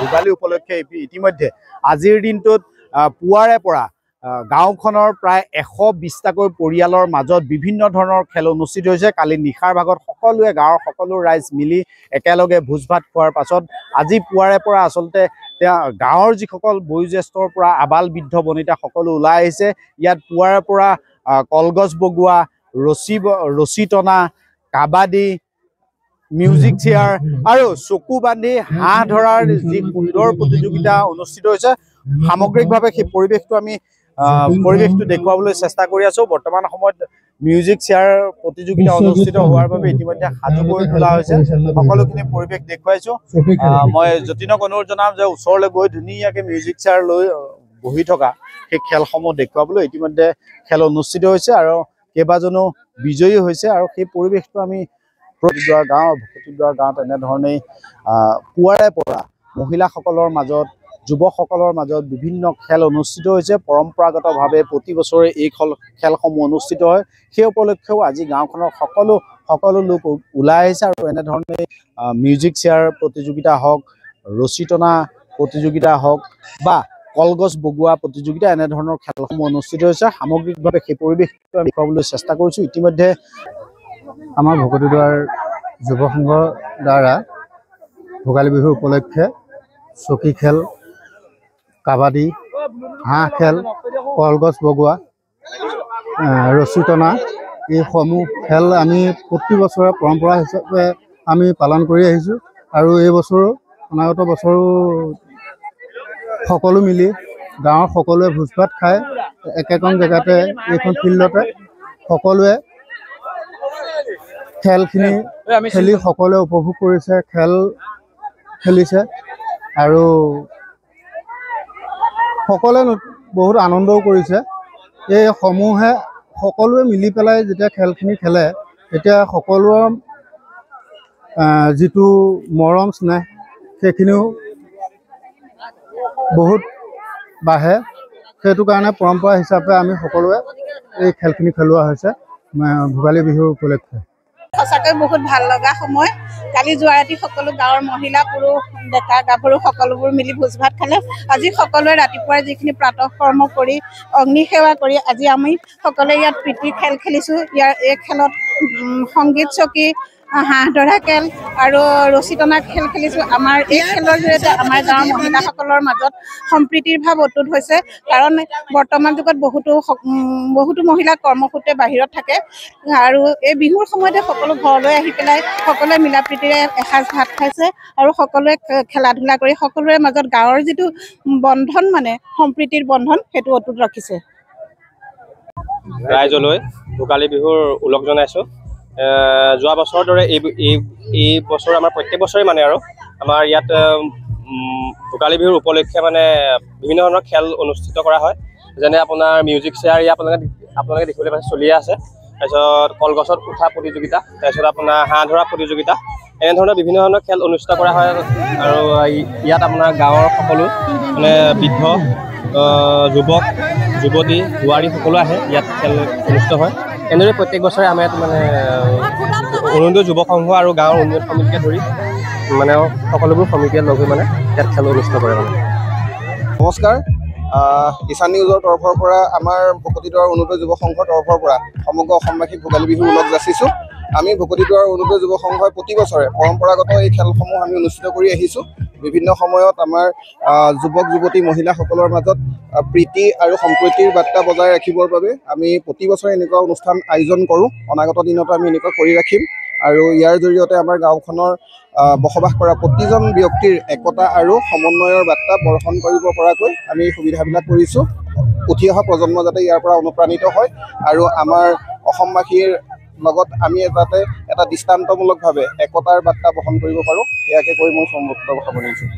ভোগালী উপলক্ষে ইতিমধ্যে আজিৰ দিনটোত পুৱাৰে পৰা গাঁওখনৰ প্ৰায় 120টাকৈ পৰিয়ালৰ মাজত বিভিন্ন ধৰণৰ খেল অনুষ্ঠিত হৈছে। কালি নিশাৰ ভাগত সকলোৱে গাঁৱৰ সকলো ৰাইজ মিলি একেলগে ভোজ ভাত খোৱাৰ পাছত আজি পুৱাৰে পৰা আচলতে গাঁৱৰ যিসকল বয়োজ্যেষ্ঠৰ পৰা আবাল বৃদ্ধ বনিতা সকলো ওলাই আহিছে। ইয়াত পুৱাৰে পৰা কলগছ বগোৱা, ৰছী টনা, কাবাডী, মিউজিক চেয়াৰ আৰু চকু বান্ধি হাঁহ ধৰাৰ যি সুন্দৰ প্ৰতিযোগিতা অনুষ্ঠিত হৈছে। সামগ্ৰিকভাৱে সেই পৰিৱেশটো দেখুৱাবলৈ চেষ্টা কৰি আছো। বৰ্তমান সময়ত মিউজিক চেয়াৰ প্ৰতিযোগিতা অনুষ্ঠিত হোৱাৰ বাবে ইতিমধ্যে সাজু কৰি তোলা হৈছে। সকলোখিনি পৰিৱেশ দেখুৱাইছো। মই যতীনক অনুৰোধ জনাম যে ওচৰলৈ গৈ ধুনীয়াকৈ মিউজিক চেয়াৰ লৈ বহি থকা সেই খেলসমূহ দেখুৱাবলৈ। ইতিমধ্যে খেল অনুষ্ঠিত হৈছে আৰু কেইবাজনো বিজয়ী হৈছে আৰু সেই পৰিৱেশটো আমি ভকতিদ্বাৰ গাঁৱত এনেধৰণেই পুৱাৰে পৰা মহিলাসকলৰ মাজত, যুৱকসকলৰ মাজত বিভিন্ন খেল অনুষ্ঠিত হৈছে। পৰম্পৰাগতভাৱে প্ৰতি বছৰে এই খেলসমূহ অনুষ্ঠিত হয়। সেই উপলক্ষেও আজি গাঁওখনৰ সকলো লোক ওলাই আহিছে আৰু এনেধৰণে মিউজিক চেয়াৰ প্ৰতিযোগিতা হওক, ৰছী টনা প্ৰতিযোগিতা হওক বা কলগছ বগোৱা প্ৰতিযোগিতা, এনেধৰণৰ খেলসমূহ অনুষ্ঠিত হৈছে। সামগ্ৰিকভাৱে সেই পৰিৱেশটো আমি দেখুৱাবলৈ চেষ্টা কৰিছোঁ। ইতিমধ্যে আমাৰ ভকতিদ্বাৰ যুৱ সংঘৰ দ্বাৰা ভোগালী বিহু উপলক্ষে চকী খেল, কাবাডী, হাঁহ খেল, কলগছ বগোৱা, ৰছী টনা এইসমূহ খেল আমি প্ৰতি বছৰে পৰম্পৰা হিচাপে আমি পালন কৰি আহিছোঁ আৰু এই বছৰো অনাগত বছৰো সকলো মিলি গাঁৱৰ সকলোৱে ভোজ ভাত খাই একেখন জেগাতে এইখন ফিল্ডতে সকলোৱে খেলখিনি খেলি সকলোৱে উপভোগ কৰিছে, খেল খেলিছে আৰু সকলোৱে বহুত আনন্দও কৰিছে। এই সমূহে সকলোৱে মিলি পেলাই যেতিয়া খেলখিনি খেলে তেতিয়া সকলোৰে যিটো মৰম স্নেহ সেইখিনিও বহুত বাঢ়ে। সেইটো কাৰণে পৰম্পৰা হিচাপে আমি সকলোৱে এই খেলখিনি খেলোৱা হৈছে ভোগালী বিহুৰ উপলক্ষে। সঁচাকৈ বহুত ভাল লগা সময়। কালি যোৱা ৰাতি সকলো গাঁৱৰ মহিলা পুৰুষ ডেকা গাভৰু সকলোবোৰ মিলি ভোজ ভাত খালে। আজি সকলোৱে ৰাতিপুৱাই যিখিনি প্ৰাতঃ কৰ্ম কৰি অগ্নি সেৱা কৰি আজি আমি সকলোৱে ইয়াত প্ৰীতি খেল খেলিছোঁ। এই খেলত সংগীত চকী, হাঁহ ধৰা খেল আৰু ৰছী টনা খেল খেলিছোঁ। আমাৰ এই খেলৰ জৰিয়তে আমাৰ গাঁৱৰ মহিলাসকলৰ মাজত সম্প্ৰীতিৰ ভাৱ অটুট হৈছে, কাৰণ বৰ্তমান যুগত বহুতো মহিলা কৰ্মসূত্ৰে বাহিৰত থাকে আৰু এই বিহুৰ সময়তে সকলো ঘৰলৈ আহি পেলাই সকলোৱে মিলা প্ৰীতিৰে এসাঁজ ভাত খাইছে আৰু সকলোৱে খেলা ধূলা কৰি সকলোৰে মাজত গাঁৱৰ যিটো বন্ধন মানে সম্প্ৰীতিৰ বন্ধন সেইটো অটুট ৰাখিছে। ৰাইজলৈ ভোগালী বিহুৰ ওলগ জনাইছোঁ। যোৱা বছৰৰ দৰে এই বছৰ আমাৰ প্ৰত্যেক বছৰে মানে আৰু আমাৰ ইয়াত ভোগালী বিহুৰ উপলক্ষে মানে বিভিন্ন ধৰণৰ খেল অনুষ্ঠিত কৰা হয়। যেনে আপোনাৰ মিউজিক চেয়াৰ ইয়াত আপোনালোকে দেখিবলৈ পাইছে চলিয়ে আছে। তাৰপিছত কলগছত উঠা প্ৰতিযোগিতা, তাৰপিছত আপোনাৰ হাঁহ ধৰা প্ৰতিযোগিতা, এনেধৰণৰ বিভিন্ন ধৰণৰ খেল অনুষ্ঠিত কৰা হয়। আৰু ইয়াত আপোনাৰ গাঁৱৰ সকলো মানে বৃদ্ধ যুৱক যুৱতী বোৱাৰী সকলো আহে, ইয়াত খেল অনুষ্ঠিত হয়। এনেদৰে প্ৰত্যেক বছৰে আমাৰ ইয়াত মানে অৰুণোদয় যুৱক সংঘ আৰু গাঁৱৰ উন্নয়ন সমিতিকে ধৰি মানে সকলোবোৰ সমিতিয়ে লগ হৈ মানে ইয়াত খেল অনুষ্ঠিত কৰে মানে। নমস্কাৰ, ঈশান নিউজৰ তৰফৰ পৰা আমাৰ ভকতিদ্বাৰ অৰুণোদয় যুৱ সংঘৰ তৰফৰ পৰা সমগ্ৰ অসমবাসীক ভোগালী বিহুৰ ওলগ যাচিছোঁ। আমি ভকতিদ্বাৰ অৰুণোদয় যুৱ সংঘই প্ৰতি বছৰে পৰম্পৰাগত এই খেলসমূহ আমি অনুষ্ঠিত কৰি আহিছোঁ। বিভিন্ন সময়ত আমাৰ যুৱক যুৱতী মহিলাসকলৰ মাজত প্ৰীতি আৰু সম্প্ৰীতিৰ বাৰ্তা বজাই ৰাখিবৰ বাবে আমি প্ৰতি বছৰে এনেকুৱা অনুষ্ঠান আয়োজন কৰোঁ। অনাগত দিনতো আমি এনেকুৱা কৰি ৰাখিম আৰু ইয়াৰ জৰিয়তে আমাৰ গাঁওখনৰ বসবাস কৰা প্ৰতিজন ব্যক্তিৰ একতা আৰু সমন্বয়ৰ বাৰ্তা বৰ্ষণ কৰিব পৰাকৈ আমি সুবিধাবিলাক কৰিছোঁ। উঠি অহা প্ৰজন্ম যাতে ইয়াৰ পৰা অনুপ্ৰাণিত হয় আৰু আমাৰ অসমবাসীৰ লগত আমি যাতে এটা দৃষ্টান্তমূলকভাৱে একতাৰ বাৰ্তা বহন কৰিব পাৰোঁ, ইয়াকে কৈ মই সংযুক্ত সামৰিছোঁ।